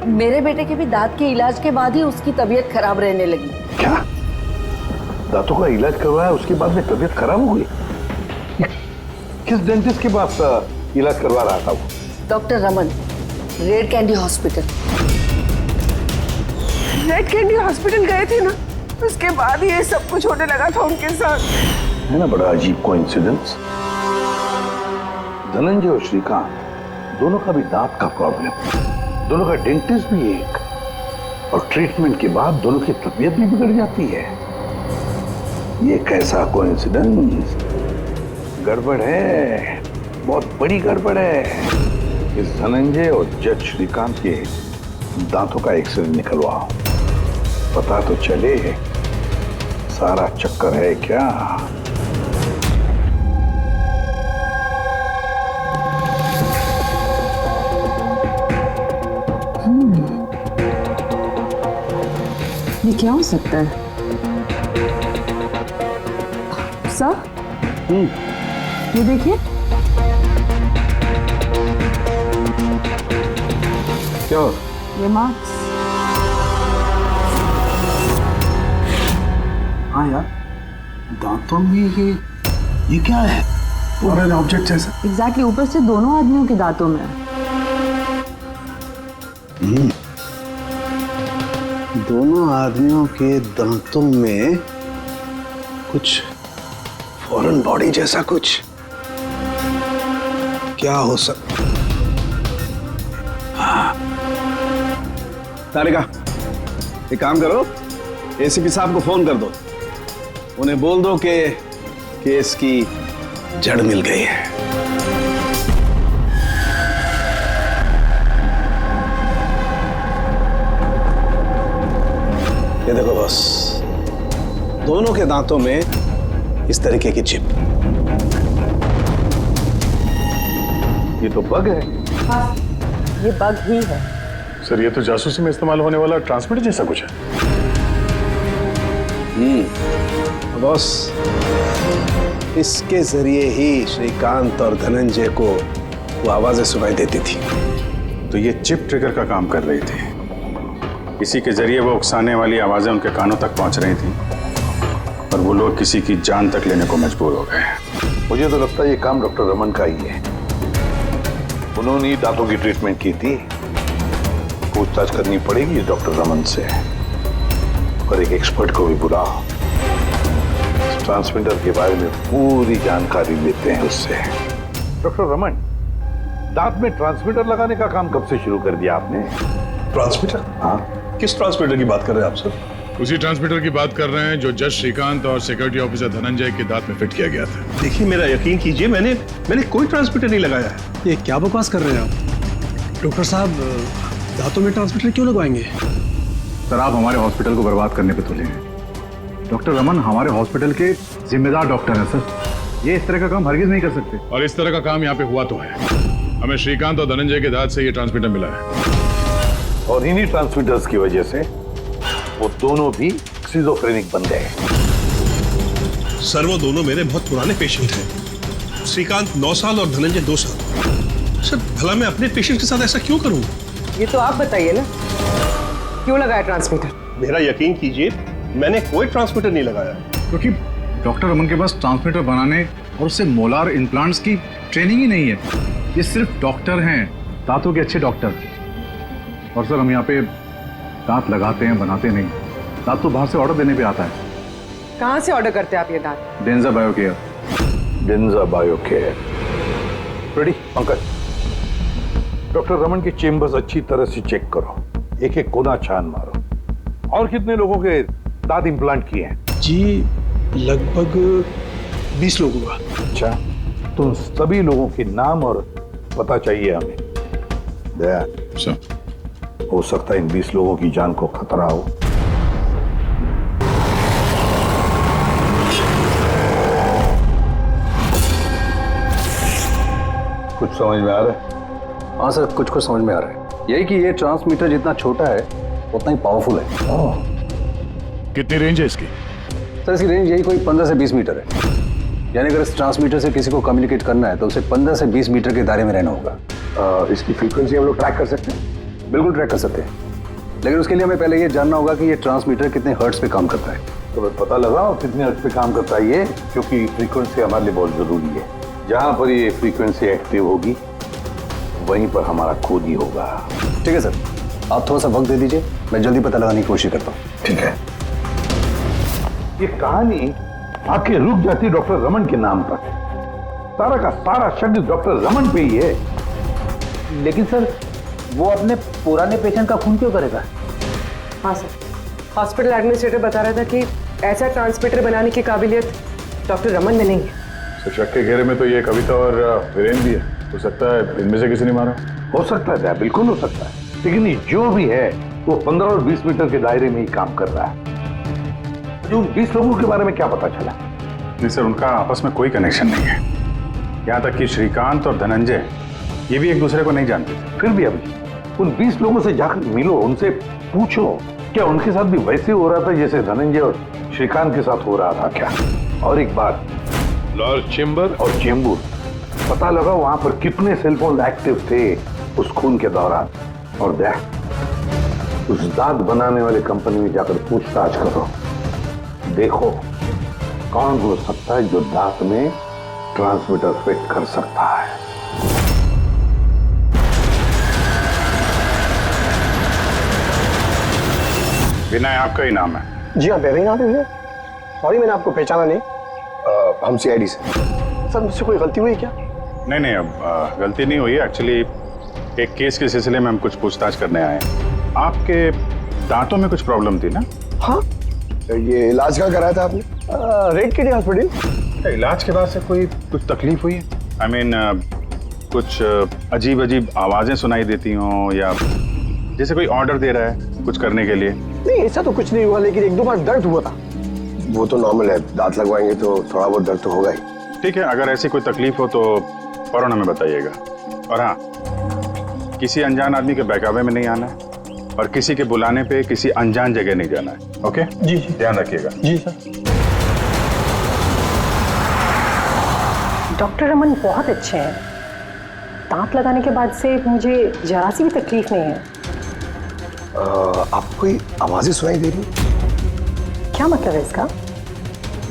[SPEAKER 16] मेरे बेटे के भी दांत के इलाज के बाद ही उसकी तबीयत खराब रहने लगी।
[SPEAKER 8] क्या? दांतों का इलाज करवाया उसके बाद में तबीयत खराब हो गई? किस डेंटिस्ट के पास इलाज करवा रहा था वो?
[SPEAKER 16] Doctor Raman, red candy hospital.
[SPEAKER 4] Red candy hospital गए थे ना, उसके बाद ये सब कुछ होने लगा था उनके साथ।
[SPEAKER 8] है ना बड़ा अजीब कोइंसिडेंस। धनंजय और श्रीकांत दोनों का भी दांत का प्रॉब्लम, दोनों का डेंटिस्ट भी एक, और ट्रीटमेंट के बाद दोनों की तबीयत भी बिगड़ जाती है। ये कैसा कोइंसिडेंस? गड़बड़ है, बहुत बड़ी गड़बड़ है। इस धनंजय और जज श्रीकांत के दांतों का एक्सरे निकलवाओ, पता तो चले सारा चक्कर है क्या।
[SPEAKER 4] ये क्या हो सकता है? सर, ये देखिए।
[SPEAKER 8] क्या?
[SPEAKER 4] ये मार्क्स।
[SPEAKER 8] हाँ यार, दांतों में ये क्या है? फॉरेन ऑब्जेक्ट जैसा।
[SPEAKER 4] एग्जैक्टली, ऊपर से दोनों आदमियों के दांतों में।
[SPEAKER 8] दोनों आदमियों के दांतों में कुछ फॉरेन बॉडी जैसा कुछ। क्या हो सकता?
[SPEAKER 20] तारिका, एक काम करो, एसीपी साहब को फोन कर दो, उन्हें बोल दो कि केस की
[SPEAKER 8] जड़ मिल गई है।
[SPEAKER 20] ये देखो बॉस, दोनों के दांतों में इस तरीके की चिप।
[SPEAKER 8] ये तो बग है।
[SPEAKER 16] हाँ, ये बग ही है।
[SPEAKER 7] सर, ये तो जासूसी में इस्तेमाल होने वाला ट्रांसमीटर जैसा कुछ है।
[SPEAKER 20] बॉस, इसके जरिए ही श्रीकांत और धनंजय को वो आवाजें सुनाई देती थी।
[SPEAKER 7] तो ये चिप ट्रिगर का काम कर रही थी। इसी के जरिए वो उकसाने वाली आवाजें उनके कानों तक पहुंच रही थी और वो लोग किसी की जान तक लेने को मजबूर हो गए।
[SPEAKER 8] मुझे तो लगता है ये काम डॉक्टर रमन का ही है। उन्होंने ही दांतों की ट्रीटमेंट की थी। पूछताछ करनी पड़ेगी डॉक्टर रमन से, और एक एक्सपर्ट को भी बुलाओ। ट्रांसमीटर के बारे में पूरी जानकारी लेते हैं उससे। डॉक्टर रमन, दांत में ट्रांसमीटर लगाने का काम कब से शुरू कर दिया आपने?
[SPEAKER 11] ट्रांसमीटर?
[SPEAKER 8] हाँ।
[SPEAKER 11] किस ट्रांसमीटर की बात कर रहे हैं आप सर?
[SPEAKER 7] उसी ट्रांसमीटर की बात कर रहे हैं जो जज श्रीकांत और सिक्योरिटी ऑफिसर धनंजय के दांत में फिट किया गया था।
[SPEAKER 11] देखिए, मेरा यकीन कीजिए, मैंने कोई ट्रांसमीटर नहीं लगाया है।
[SPEAKER 20] ये क्या बकवास कर रहे हैं आप? डॉक्टर साहब, दांतों में ट्रांसमीटर क्यों लगवाएंगे?
[SPEAKER 7] सर, आप हमारे हॉस्पिटल को बर्बाद करने पे तुले हैं।
[SPEAKER 8] डॉक्टर रमन हमारे हॉस्पिटल के जिम्मेदार डॉक्टर हैं सर। ये इस तरह का काम हरगिज नहीं कर सकते।
[SPEAKER 7] और इस तरह का काम यहाँ पे हुआ तो है। हमें श्रीकांत और धनंजय के दांत से ये ट्रांसमीटर मिला है।
[SPEAKER 8] और इन्हीं ट्रांसमीटर्स की वजह से वो दोनों भी स्किज़ोफ्रेनिक बन गए।
[SPEAKER 11] सर वो दोनों मेरे बहुत पुराने पेशेंट हैं। श्रीकांत 9 साल और धनंजय 2 साल। सर भला मैं अपने पेशेंट के साथ ऐसा क्यों करूं?
[SPEAKER 4] ये तो आप बताइए ना, क्यों लगाया ट्रांसमीटर?
[SPEAKER 11] मेरा यकीन कीजिए, मैंने कोई ट्रांसमीटर नहीं लगाया।
[SPEAKER 8] क्योंकि डॉक्टर रमन के पास ट्रांसमीटर बनाने और उससे मोलार इम्प्लांट्स की ट्रेनिंग ही नहीं है। ये सिर्फ डॉक्टर हैं, दांतों के अच्छे डॉक्टर। और सर हम यहाँ पे दांत लगाते हैं, बनाते नहीं। दांत तो बाहर से ऑर्डर देने पे आता है।
[SPEAKER 4] कहाँ से ऑर्डर करते हैं आप ये दांत?
[SPEAKER 8] डेंजा बायोकेयर। डेंजा बायोकेयर।
[SPEAKER 21] रेडी पंकज, डॉक्टर रमन की चेम्बर्स अच्छी तरह से चेक करो, एक एक कोना छान मारो। और कितने लोगों के दांत इम्प्लांट किए हैं?
[SPEAKER 11] जी लगभग 20 लोगों का।
[SPEAKER 21] अच्छा, तो उन सभी लोगों के नाम और पता चाहिए हमें। दया
[SPEAKER 7] सर,
[SPEAKER 21] हो सकता है इन 20 लोगों की जान को खतरा हो। कुछ समझ में आ रहा है?
[SPEAKER 20] हाँ सर, कुछ कुछ समझ में आ रहा है। यही कि ये ट्रांसमीटर जितना छोटा है उतना ही पावरफुल है।
[SPEAKER 7] कितनी रेंज है इसकी?
[SPEAKER 20] सर इसकी रेंज यही कोई 15 से 20 मीटर है। यानी अगर इस ट्रांसमीटर से किसी को कम्युनिकेट करना है तो उसे 15 से 20 मीटर के दायरे में रहना होगा।
[SPEAKER 12] इसकी फ्रीक्वेंसी हम लोग ट्रैक कर सकते हैं?
[SPEAKER 20] बिल्कुल ट्रैक कर सकते हैं, लेकिन उसके लिए हमें पहले ये जानना होगा कि ये ट्रांसमीटर कितने हर्ट्ज पे काम करता है।
[SPEAKER 21] तो पता लगाओ कितने हर्ट्ज पे काम करता है ये, क्योंकि फ्रीक्वेंसी हमारे लिए बहुत जरूरी है। जहां पर ये फ्रीक्वेंसी एक्टिव होगी वहीं पर हमारा खोज ही होगा।
[SPEAKER 20] ठीक है सर, आप थोड़ा सा वक्त दे दीजिए, मैं जल्दी पता लगाने की कोशिश करता हूँ।
[SPEAKER 21] ठीक है। ये कहानी आके रुक जाती डॉक्टर रमन के नाम पर। सारा का सारा शक डॉक्टर रमन पे ही है।
[SPEAKER 15] लेकिन सर वो अपने पुराने पेशेंट का खून क्यों करेगा?
[SPEAKER 4] हाँ सर, हॉस्पिटल एडमिनिस्ट्रेटर बता रहा था कि ऐसा ट्रांसमीटर बनाने की काबिलियत डॉक्टर रमन में नहीं है।
[SPEAKER 7] तो शक के घेरे में तो ये कविता और वीरेन भी है। हो सकता है इनमें से किसी ने मारा।
[SPEAKER 21] हो सकता है, बिल्कुल हो सकता है, लेकिन ये जो भी है वो 15 और 20 मीटर के दायरे में ही काम कर रहा है। जो 20 लोगों के बारे में क्या पता चला?
[SPEAKER 7] नहीं सर, उनका आपस में कोई कनेक्शन नहीं है। यहाँ तक कि श्रीकांत और धनंजय ये भी एक दूसरे को नहीं जानते थे।
[SPEAKER 21] फिर भी अभी उन 20 लोगों से जाकर मिलो, उनसे पूछो क्या उनके साथ भी वैसे हो रहा था जैसे धनंजय और श्रीकांत के साथ हो रहा था क्या? और एक बात,
[SPEAKER 7] लॉर्ड चेम्बर
[SPEAKER 21] और चेंबूर, पता लगा वहां पर कितने सेलफोन एक्टिव थे उस खून के दौरान। और देख, उस दांत बनाने वाले कंपनी में जाकर पूछताछ करो, देखो कौन हो सकता है जो दांत में ट्रांसमीटर फिट कर सकता है।
[SPEAKER 7] विनय आपका ही नाम है?
[SPEAKER 12] जी हाँ, मेरा ही नाम है। सॉरी मैंने आपको पहचाना नहीं। हम CID से। सर मुझसे कोई गलती हुई क्या?
[SPEAKER 7] नहीं, अब गलती नहीं हुई। एक्चुअली एक केस के सिलसिले में हम कुछ पूछताछ करने आए हैं। आपके दांतों में कुछ प्रॉब्लम थी ना?
[SPEAKER 12] हाँ। ये इलाज कहाँ कराया था आपने? रेड किडी हॉस्पिटल।
[SPEAKER 7] इलाज के बाद से कुछ तकलीफ हुई है? I mean, कुछ अजीब अजीब आवाजें सुनाई देती हों, या जैसे कोई ऑर्डर दे रहा है कुछ करने के लिए?
[SPEAKER 12] नहीं ऐसा तो कुछ नहीं हुआ, लेकिन 1-2 बार दर्द हुआ था। वो तो नॉर्मल है, दांत लगवाएंगे तो थोड़ा बहुत दर्द तो होगा ही।
[SPEAKER 7] ठीक है, अगर ऐसी कोई तकलीफ हो तो फौरन हमें बताइएगा। और हाँ, किसी अनजान आदमी के बहकावे में नहीं आना है और किसी के बुलाने पे किसी अनजान जगह नहीं जाना है। ओके
[SPEAKER 12] जी,
[SPEAKER 7] ध्यान रखिएगा।
[SPEAKER 12] जी सर।
[SPEAKER 16] डॉक्टर रमन बहुत अच्छे हैं। दांत लगाने के बाद से मुझे जरा सी भी तकलीफ नहीं है।
[SPEAKER 12] आपको कोई आवाजें सुनाई दे रही?
[SPEAKER 16] क्या मतलब है इसका?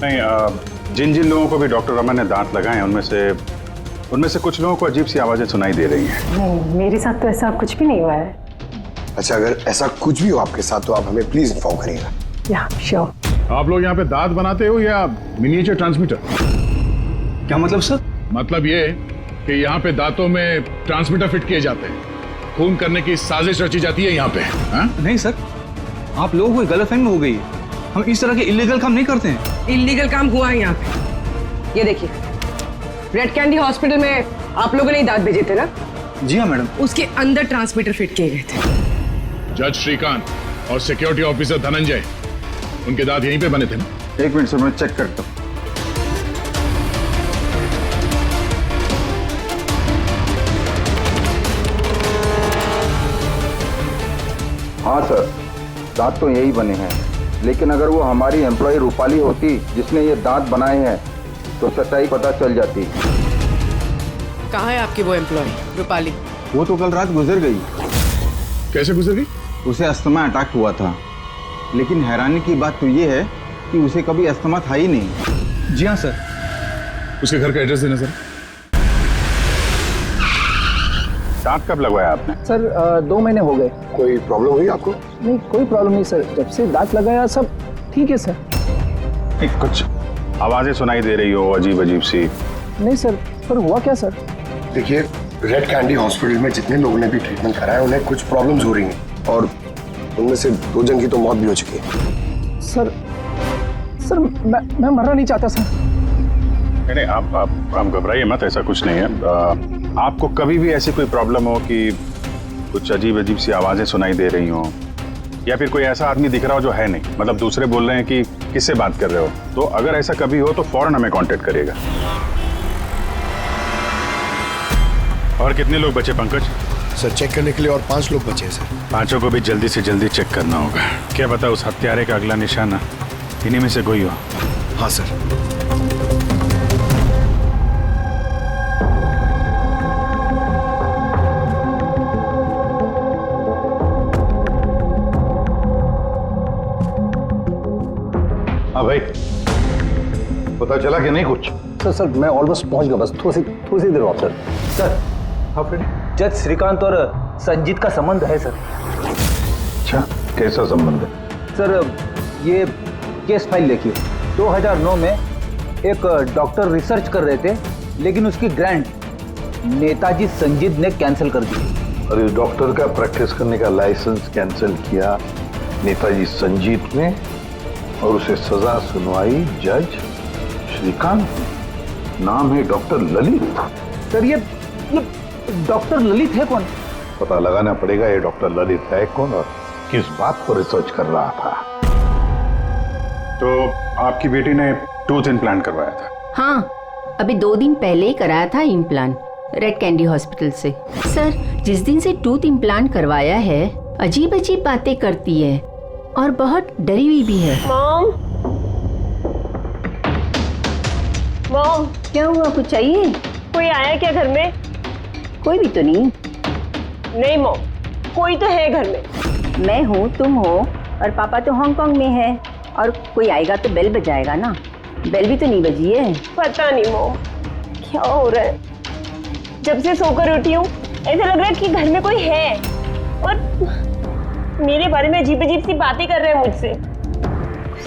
[SPEAKER 7] नहीं, जिन जिन लोगों को भी डॉक्टर रमन ने दांत लगाए हैं उनमें से कुछ लोगों को अजीब सी आवाजें सुनाई दे रही हैं।
[SPEAKER 16] नहीं, मेरे साथ तो ऐसा कुछ भी नहीं हुआ है।
[SPEAKER 12] अच्छा, अगर ऐसा कुछ भी हो आपके साथ तो आप हमें प्लीज इन्फॉर्म करिएगा।
[SPEAKER 16] या श्योर।
[SPEAKER 7] आप लोग यहाँ पे दांत बनाते हो या मिनिएचर ट्रांसमीटर?
[SPEAKER 11] क्या मतलब सर?
[SPEAKER 7] मतलब ये कि यहाँ पे दांतों में ट्रांसमीटर फिट किए जाते हैं, खून करने की साजिश रची जाती है यहाँ पे। हा?
[SPEAKER 15] नहीं सर, आप लोगों को गलतफहमी हो गई है। हम इस तरह के इलीगल काम नहीं करते हैं।
[SPEAKER 4] इलीगल काम हुआ है यहाँ पे। ये देखिए, रेड कैंडी हॉस्पिटल में आप लोगों ने ही दांत भेजे थे ना?
[SPEAKER 15] जी हाँ मैडम।
[SPEAKER 4] उसके अंदर ट्रांसमीटर फिट किए गए थे।
[SPEAKER 7] जज श्रीकांत और सिक्योरिटी ऑफिसर धनंजय, उनके दांत यहीं पे बने थे ना?
[SPEAKER 10] एक मिनट सर, मैं चेक करता हूँ। हाँ सर, दांत तो यही बने हैं, लेकिन अगर वो हमारी एम्प्लॉय रूपाली होती जिसने ये दांत बनाए हैं तो सच्चाई पता चल जाती।
[SPEAKER 4] कहाँ है आपकी वो एम्प्लॉय रूपाली?
[SPEAKER 10] वो तो कल रात गुजर गई।
[SPEAKER 7] कैसे गुजर गई?
[SPEAKER 10] उसे अस्थमा अटैक हुआ था, लेकिन हैरानी की बात तो ये है कि उसे कभी अस्थमा था ही नहीं।
[SPEAKER 7] जी हाँ सर। उसके घर का एड्रेस देना सर।
[SPEAKER 10] दांत कब लगवाया आपने?
[SPEAKER 22] सर 2 महीने हो गए।
[SPEAKER 12] कोई प्रॉब्लम हुई आपको?
[SPEAKER 22] नहीं, कोई प्रॉब्लम नहीं सर, जब से दांत लगाया सब ठीक है सर।
[SPEAKER 10] कुछ आवाजें सुनाई दे रही हो अजीब अजीब सी?
[SPEAKER 22] नहीं सर, पर हुआ क्या सर?
[SPEAKER 12] देखिए, रेड कैंडी हॉस्पिटल में जितने लोगों ने भी ट्रीटमेंट कराया उन्हें कुछ प्रॉब्लम्स हो रही हैं और उनमें से 2 जन की तो मौत भी हो चुकी है।
[SPEAKER 22] सर मैं मरना नहीं चाहता सर।
[SPEAKER 10] नहीं, आप घबराइए मत, ऐसा कुछ नहीं है। आपको कभी भी ऐसी कोई प्रॉब्लम हो कि कुछ अजीब अजीब सी आवाजें सुनाई दे रही हो, या फिर कोई ऐसा आदमी दिख रहा हो जो है नहीं, मतलब दूसरे बोल रहे हैं कि किससे बात कर रहे हो, तो अगर ऐसा कभी हो तो फौरन हमें कांटेक्ट करिएगा। और कितने लोग बचे पंकज?
[SPEAKER 12] सर चेक करने के लिए और 5 लोग बचे हैं सर।
[SPEAKER 10] 5 को भी जल्दी से जल्दी चेक करना होगा। क्या पता उस हत्यारे का अगला निशाना इन्हीं में से कोई हो।
[SPEAKER 12] हाँ सर।
[SPEAKER 21] हाँ भाई, पता चला कि नहीं कुछ?
[SPEAKER 22] सर मैं ऑलमोस्ट पहुंच गया, बस थोड़ी सी देर और सर।
[SPEAKER 15] हाँ फ्रेंड, जज श्रीकांत और संजीत का संबंध है सर।
[SPEAKER 21] अच्छा, कैसा संबंध है?
[SPEAKER 15] सर ये केस फाइल देखिए। 2009 में एक डॉक्टर रिसर्च कर रहे थे, लेकिन उसकी ग्रांट नेताजी संजीत ने कैंसिल कर दी।
[SPEAKER 21] और इस डॉक्टर का प्रैक्टिस करने का लाइसेंस कैंसिल किया नेताजी संजीत ने, और उसे सजा सुनवाई जज श्रीकांत। नाम है डॉक्टर ललित।
[SPEAKER 15] सर ये डॉक्टर ललित है कौन?
[SPEAKER 21] पता लगाना पड़ेगा ये डॉक्टर ललित है कौन और किस बात पर रिसर्च कर रहा था।
[SPEAKER 10] तो आपकी बेटी ने टूथ इम्प्लांट करवाया था?
[SPEAKER 23] हाँ, अभी 2 दिन पहले ही कराया था इम्प्लांट रेड कैंडी हॉस्पिटल से। सर जिस दिन से टूथ इम्प्लांट करवाया है अजीब अजीब बातें करती है और बहुत डरी हुई भी है।
[SPEAKER 24] मॉम,
[SPEAKER 23] क्या हुआ, कुछ चाहिए?
[SPEAKER 24] कोई आया क्या घर में?
[SPEAKER 23] कोई भी तो नहीं।
[SPEAKER 24] नहीं मॉम, कोई तो है घर में।
[SPEAKER 23] मैं हूँ, तुम हो, और पापा तो हांगकांग में है, और कोई आएगा तो बेल बजाएगा ना। बेल भी तो नहीं बजी है।
[SPEAKER 24] पता नहीं मॉम क्या हो रहा है, जब से सोकर उठी हूँ ऐसा लग रहा है कि घर में कोई है और मेरे बारे में अजीब अजीब सी बातें कर रहे हैं मुझसे।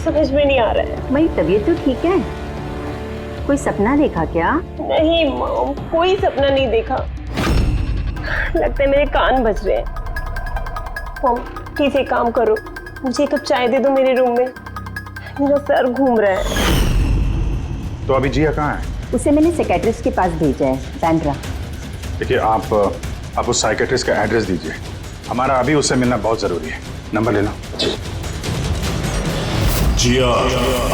[SPEAKER 24] समझ में नहीं आ रहा है।
[SPEAKER 23] मेरी तबीयत तो ठीक है। कोई सपना देखा क्या?
[SPEAKER 24] नहीं मॉम, कोई सपना नहीं देखा। लगता है मेरे कान बज रहे हैं। मॉम प्लीज एक काम करो, मुझे एक कप चाय दे दो मेरे रूम में, मेरा सर घूम रहा है।
[SPEAKER 10] तो अभी जिया कहाँ है?
[SPEAKER 23] उसे मैंने साइकियाट्रिस्ट के पास भेजा है, बैंड्रा।
[SPEAKER 10] देखिए आप उस साइकियाट्रिस्ट का एड्रेस दीजिए, हमारा अभी उससे मिलना बहुत जरूरी है। नंबर ले लो।
[SPEAKER 1] जिया,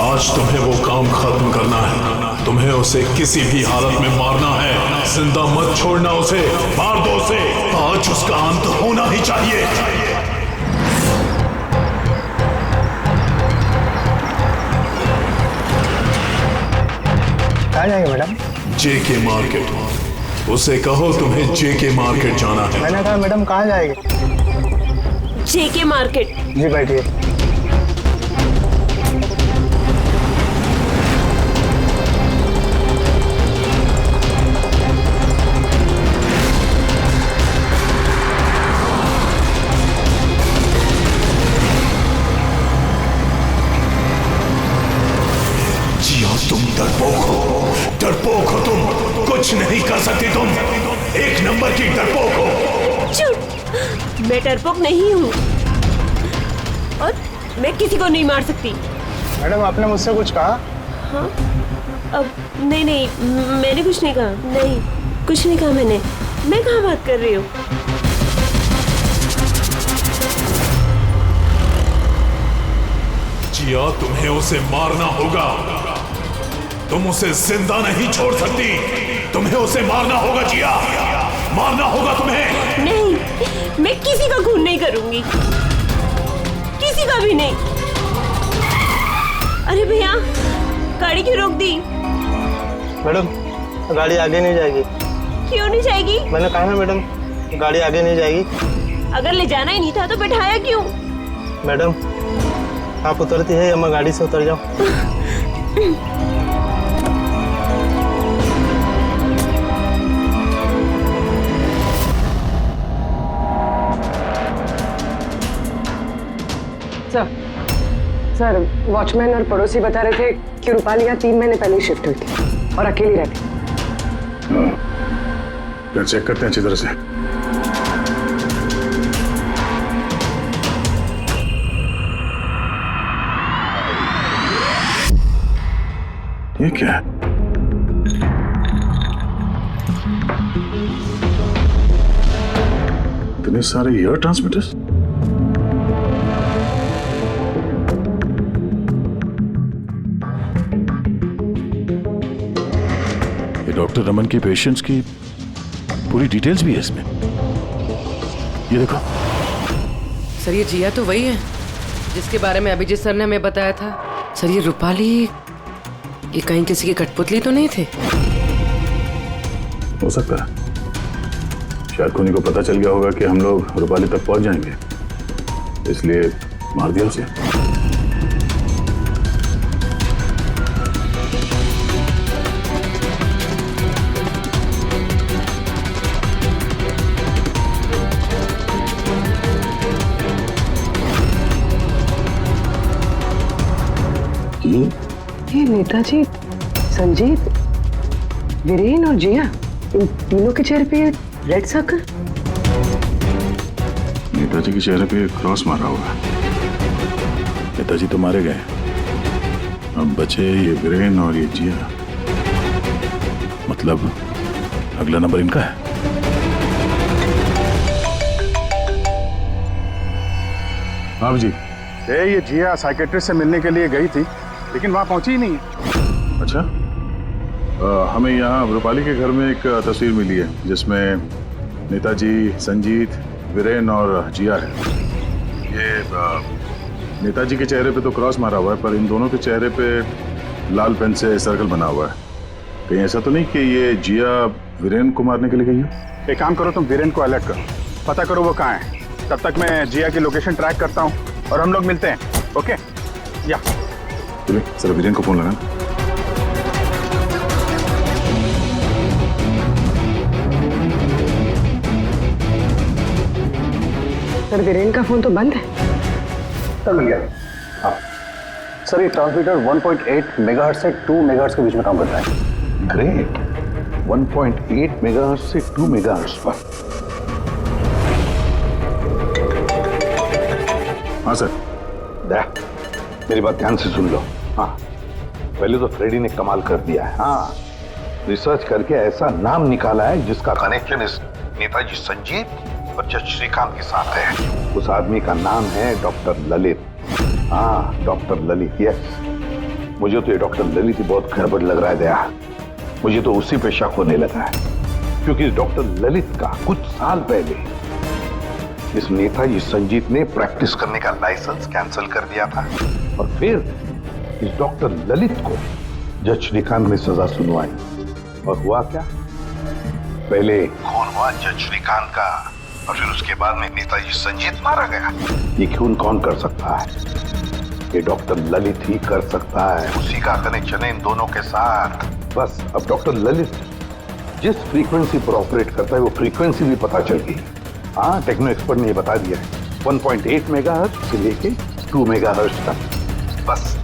[SPEAKER 1] आज तुम्हें वो काम खत्म करना है। तुम्हें उसे किसी भी हालत में मारना है। जिंदा मत छोड़ना उसे, मार दो उसे। आज उसका अंत होना ही चाहिए।
[SPEAKER 12] कहाँ जाएंगे मैडम?
[SPEAKER 1] जेके मार्केट। उसे कहो तुम्हें जेके मार्केट जाना है।
[SPEAKER 12] मैंने कहा मैडम कहाँ जाएंगे?
[SPEAKER 24] जेके मार्केट।
[SPEAKER 12] जी बैठिए।
[SPEAKER 1] तुम डरपोक हो तुम, कुछ नहीं कर सकती तुम, 1 नंबर की डरपोक हो।
[SPEAKER 24] झूठ, मैं डरपोक नहीं हूँ और मैं किसी को नहीं मार सकती।
[SPEAKER 12] मैडम आपने मुझसे कुछ कहा?
[SPEAKER 24] हाँ, अब नहीं, मैंने कुछ नहीं कहा। नहीं, कुछ नहीं कहा मैंने। मैं कहाँ बात कर रही हूँ?
[SPEAKER 1] जिया, तुम्हें उसे मारना होगा। तुम उसे जिंदा नहीं छोड़ सकती, तुम्हें उसे मारना होगा जिया, मारना होगा तुम्हें।
[SPEAKER 24] नहीं, मैं किसी का खून नहीं करूंगी, किसी का भी नहीं। अरे भैया, गाड़ी क्यों रोक दी?
[SPEAKER 17] मैडम, गाड़ी आगे नहीं जाएगी।
[SPEAKER 24] क्यों नहीं जाएगी?
[SPEAKER 17] मैंने कहा है मैडम, गाड़ी आगे नहीं जाएगी।
[SPEAKER 24] अगर ले जाना ही नहीं था तो बैठाया क्यों?
[SPEAKER 17] मैडम, आप उतरती है या मैं गाड़ी से उतर जाऊं?
[SPEAKER 4] सर, वॉचमैन और पड़ोसी बता रहे थे कि रूपाली यहाँ 3 महीने पहले ही शिफ्ट हुई थी और अकेली रहती।
[SPEAKER 7] फिर चेक करते हैं अच्छी तरह से। ये क्या है? इतने सारे एयर ट्रांसमिटर्स। ये डॉक्टर रमन की पेशेंट्स की पूरी डिटेल्स भी है इसमें। ये देखो।
[SPEAKER 2] सर, ये जिया तो वही है जिसके बारे में अभिजीत सर ने हमें बताया था। सर, ये रूपाली, ये कहीं किसी की कठपुतली तो नहीं थे?
[SPEAKER 7] हो सकता है, शायद खुनी को पता चल गया होगा कि हम लोग रूपाली तक पहुंच जाएंगे, इसलिए मार दिया उसे।
[SPEAKER 4] ये नेताजी, संजीत, वीरेन और जिया, इन तीनों के चेहरे पे रेड सर्कल।
[SPEAKER 7] नेताजी के चेहरे पे क्रॉस मारा हुआ है। नेताजी तो मारे गए, अब बचे ये वीरेन और ये जिया। मतलब अगला नंबर इनका है।
[SPEAKER 10] हाँ जी, ये जिया साइकेट्रिस्ट से मिलने के लिए गई थी, लेकिन वहां पहुंची ही नहीं है।
[SPEAKER 7] अच्छा, हमें यहाँ रूपाली के घर में एक तस्वीर मिली है जिसमें नेताजी, संजीत, वीरेन और जिया है। ये नेताजी के चेहरे पे तो क्रॉस मारा हुआ है, पर इन दोनों के चेहरे पे लाल पेन से सर्कल बना हुआ है। कहीं ऐसा तो नहीं कि ये जिया वीरेन को मारने के लिए गई है?
[SPEAKER 10] एक काम करो, तुम वीरेन को अलर्ट करो, पता करो वो कहाँ है। तब तक मैं जिया की लोकेशन ट्रैक करता हूँ और हम लोग मिलते हैं। ओके? या
[SPEAKER 7] सर, वीरेन को फोन लगाना।
[SPEAKER 4] सर, वीरेन का फोन तो बंद है।
[SPEAKER 20] सर, मिल गया। हाँ सर, ये ट्रांसमीटर 1.8 मेगाहर्ट्ज से 2 मेगाहर्ट्ज के बीच में काम करता है।
[SPEAKER 21] ग्रेट। 1.8 मेगाहर्ट्ज से 2 मेगाहर्ट्ज पर।
[SPEAKER 7] हाँ सर।
[SPEAKER 21] मेरी बात ध्यान से सुन लो। हाँ, पहले तो फ्रेडी ने कमाल कर दिया है। हाँ, रिसर्च करके ऐसा नाम निकाला है जिसका कनेक्शन इस नेताजी संजीत और जज श्रीकांत के साथ है। उस आदमी का नाम है डॉक्टर ललित। हाँ, डॉक्टर ललित। यस, मुझे तो ये डॉक्टर ललित ही बहुत गड़बड़ लग रहा है दया। मुझे तो उसी पे शक होने लगा है, क्योंकि इस डॉक्टर ललित का कुछ साल पहले इस नेताजी संजीत ने प्रैक्टिस करने का लाइसेंस कैंसिल कर दिया था, और फिर इस डॉक्टर ललित को जज श्रीकांत ने सजा सुनवाई। और हुआ क्या? पहले खून हुआ जज श्रीकांत का, और फिर उसके बाद में नेताजी संजीत मारा गया। ये खून कौन कर सकता है? ये डॉक्टर ललित ही कर सकता है। उसी का कनेक्शन है इन दोनों के साथ। बस अब डॉक्टर ललित जिस फ्रीक्वेंसी पर ऑपरेट करता है वो फ्रीक्वेंसी भी पता चल गई। हाँ, टेक्नो एक्सपर्ट ने ये बता दिया है, 1.8 मेगाहर्ट्ज से लेके 2 मेगाहर्ट्ज तक। बस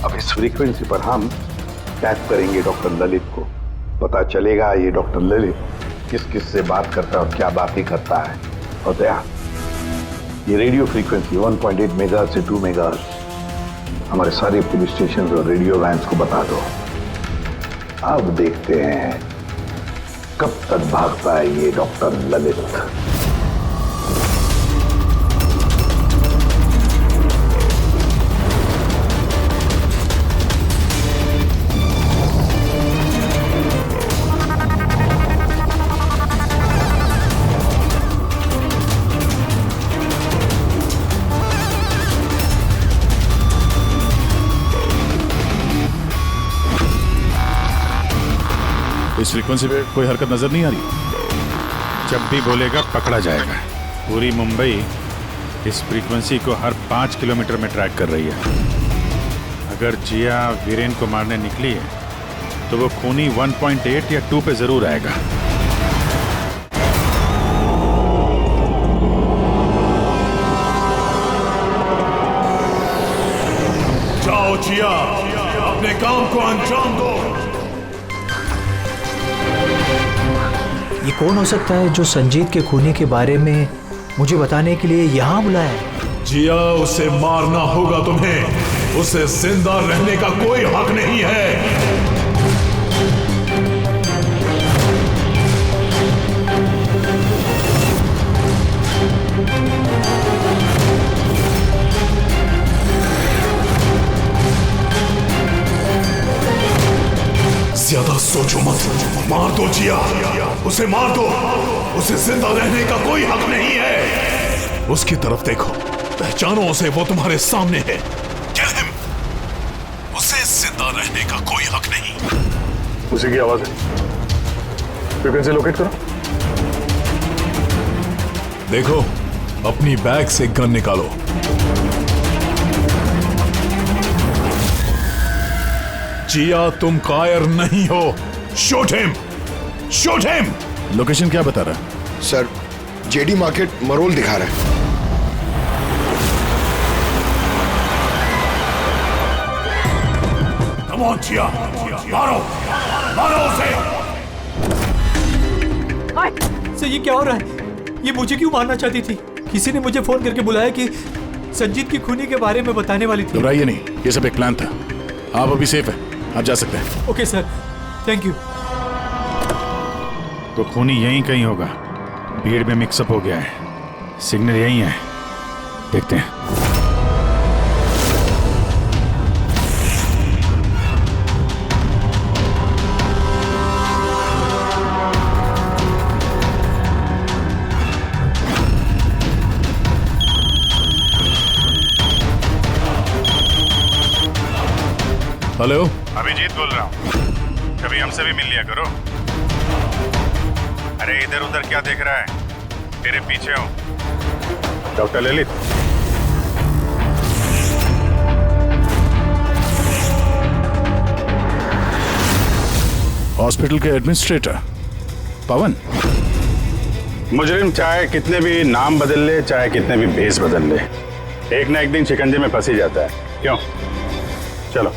[SPEAKER 21] अब इस फ्रीक्वेंसी पर हम टैप करेंगे डॉक्टर ललित को। पता चलेगा ये डॉक्टर ललित किस किस से बात करता है और क्या बातें करता है। और दया, ये रेडियो फ्रीक्वेंसी 1.8 मेगाहर्ट्ज से 2 मेगाहर्ट्ज हमारे सारे पुलिस स्टेशन और रेडियो वैन्स को बता दो। अब देखते हैं कब तक भागता है ये डॉक्टर ललित।
[SPEAKER 7] इस फ्रीक्वेंसी पे कोई हरकत नजर नहीं आ रही।
[SPEAKER 10] जब भी बोलेगा पकड़ा जाएगा। पूरी मुंबई इस फ्रीक्वेंसी को हर 5 किलोमीटर में ट्रैक कर रही है। अगर जिया वीरेन को मारने निकली है तो वो खूनी 1.8 या 2 पे जरूर आएगा।
[SPEAKER 1] जाओ जिया, अपने काम को अंजाम दो।
[SPEAKER 9] ये कौन हो सकता है जो संजीत के खूनी के बारे में मुझे बताने के लिए यहाँ बुलाया है?
[SPEAKER 1] जिया, उसे मारना होगा तुम्हें। उसे जिंदा रहने का कोई हक नहीं है। ज्यादा सोचो मत, मार दो जिया, उसे मार दो। उसे जिंदा रहने का कोई हक नहीं है। उसकी तरफ देखो, पहचानो उसे, वो तुम्हारे सामने है। Kill him। उसे जिंदा रहने का कोई हक नहीं।
[SPEAKER 7] उसी की आवाज है, फ्रीक्वेंसी लोकेट करो।
[SPEAKER 1] देखो, अपनी बैग से गन निकालो। जिया, तुम कायर नहीं हो। Shoot him, shoot him.
[SPEAKER 7] Location क्या बता रहा है?
[SPEAKER 12] सर, जेडी मार्केट मरोल दिखा रहा है।
[SPEAKER 1] कम ऑन जिया, मारो, मारो उसे।
[SPEAKER 9] सर, ये क्या हो रहा है? ये मुझे क्यों मारना चाहती थी? किसी ने मुझे फोन करके बुलाया कि संजीत की खूनी के बारे में बताने वाली थी।
[SPEAKER 7] घबराइए नहीं, ये सब एक प्लान था। आप अभी सेफ हैं, आप जा सकते हैं।
[SPEAKER 9] Okay sir, thank you.
[SPEAKER 10] तो खूनी यहीं कहीं होगा। भीड़ में मिक्सअप हो गया है। सिग्नल यहीं है, देखते हैं।
[SPEAKER 1] हेलो,
[SPEAKER 10] अभिजीत बोल रहा हूँ। कभी हमसे भी मिल लिया करो। अरे इधर उधर क्या देख रहा है? तेरे पीछे हूँ। डॉक्टर ललित।
[SPEAKER 7] हॉस्पिटल के एडमिनिस्ट्रेटर पवन।
[SPEAKER 10] मुजरिम चाहे कितने भी नाम बदल ले, चाहे कितने भी भेस बदल ले, एक ना एक दिन शिकंजे में फंस ही जाता है। क्यों? चलो।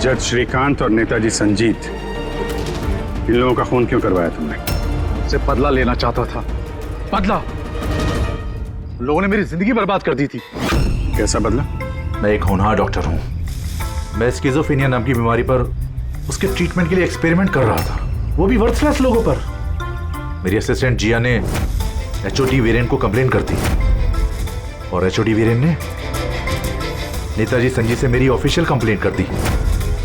[SPEAKER 10] जज श्रीकांत और नेताजी संजीत, इन लोगों का खून क्यों करवाया तुमने?
[SPEAKER 20] से बदला लेना चाहता था। बदला? लोगों ने मेरी जिंदगी बर्बाद कर दी थी।
[SPEAKER 10] कैसा बदला?
[SPEAKER 3] मैं एक होनहार डॉक्टर हूं। मैं स्किज़ोफ्रेनिया नाम की बीमारी पर उसके ट्रीटमेंट के लिए एक्सपेरिमेंट कर रहा था, वो भी वर्थलेस लोगों पर। मेरी असिस्टेंट जिया ने एचओडी वीरेन को कंप्लेन कर दी और एचओडी वीरेन ने नेताजी संजीत से मेरी ऑफिशियल कंप्लेंट कर दी।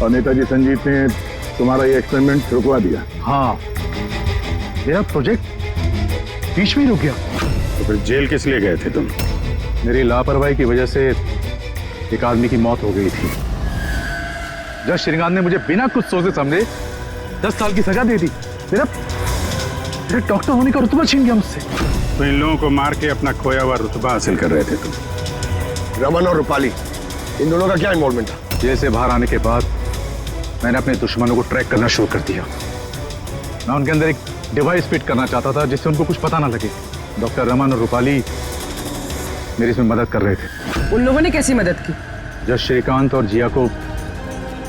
[SPEAKER 21] और नेताजी संजीत ने तुम्हारा ये एक्सपेरिमेंट रुकवा दिया?
[SPEAKER 20] हाँ, मेरा प्रोजेक्ट बीच में रुक गया।
[SPEAKER 10] तो फिर जेल किस लिए गए थे तुम?
[SPEAKER 20] मेरी लापरवाही की वजह से एक आदमी की मौत हो गई थी। जज श्रीकांत ने मुझे बिना कुछ सोचे समझे 10 साल की सजा दे दी। मेरा डॉक्टर होने का रुतबा छीन गया मुझसे।
[SPEAKER 10] तो इन लोगों को मार के अपना खोया हुआ रुतबा हासिल कर रहे थे तुम।
[SPEAKER 12] रमन और रूपाली, इन दोनों का क्या इन्वॉल्वमेंट था?
[SPEAKER 20] जेल से बाहर आने के बाद मैंने अपने दुश्मनों को ट्रैक करना शुरू कर दिया। मैं उनके अंदर एक डिवाइस फिट करना चाहता था जिससे उनको कुछ पता ना लगे। डॉक्टर रमन और रूपाली मेरी इसमें मदद कर रहे थे।
[SPEAKER 2] उन लोगों ने कैसी मदद की?
[SPEAKER 20] जज श्रीकांत और जिया को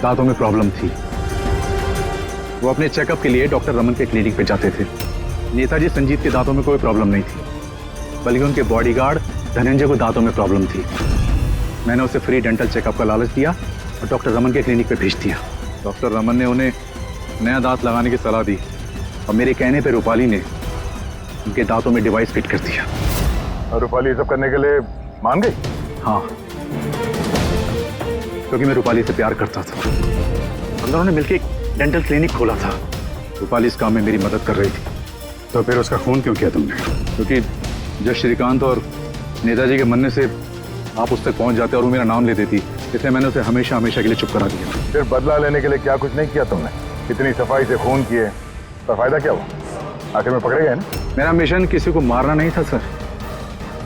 [SPEAKER 20] दांतों में प्रॉब्लम थी। वो अपने चेकअप के लिए डॉक्टर रमन के क्लिनिक पे जाते थे। नेताजी संजीत के दांतों में कोई प्रॉब्लम नहीं थी, बल्कि उनके बॉडीगार्ड धनंजय को दांतों में प्रॉब्लम थी। मैंने उसे फ्री डेंटल चेकअप का लालच दिया और डॉक्टर रमन के क्लिनिक पे भेज दिया। डॉक्टर रमन ने उन्हें नया दांत लगाने की सलाह दी और मेरे कहने पे रूपाली ने उनके दांतों में डिवाइस फिट कर दिया।
[SPEAKER 7] और रूपाली सब करने के लिए मान गई?
[SPEAKER 20] हाँ, क्योंकि मैं रूपाली से प्यार करता था। हम दोनों ने मिलकर एक डेंटल क्लिनिक खोला था। रूपाली इस काम में मेरी मदद कर रही थी।
[SPEAKER 10] तो फिर उसका खून क्यों किया तुमने?
[SPEAKER 20] क्योंकि जब श्रीकांत और नेताजी के मरने से आप उस तक पहुंच जाते और वो मेरा नाम ले देती, इसलिए मैंने उसे हमेशा हमेशा के लिए चुप करा दिया।
[SPEAKER 7] फिर बदला लेने के लिए क्या कुछ नहीं किया तुमने? इतनी सफाई से खून किए तो फायदा क्या हुआ? आखिर में पकड़े गए ना?
[SPEAKER 20] मेरा मिशन किसी को मारना नहीं था सर,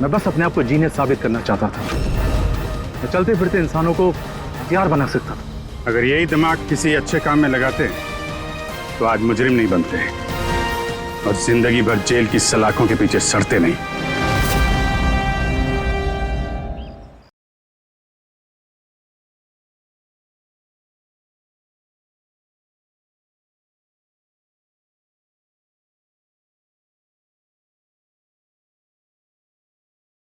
[SPEAKER 20] मैं बस अपने आप को जीनियस साबित करना चाहता था। मैं चलते फिरते इंसानों को हथियार बना सकता था।
[SPEAKER 10] अगर यही दिमाग किसी अच्छे काम में लगाते तो आज मुजरिम नहीं बनते और जिंदगी भर जेल की सलाखों के पीछे सड़ते नहीं।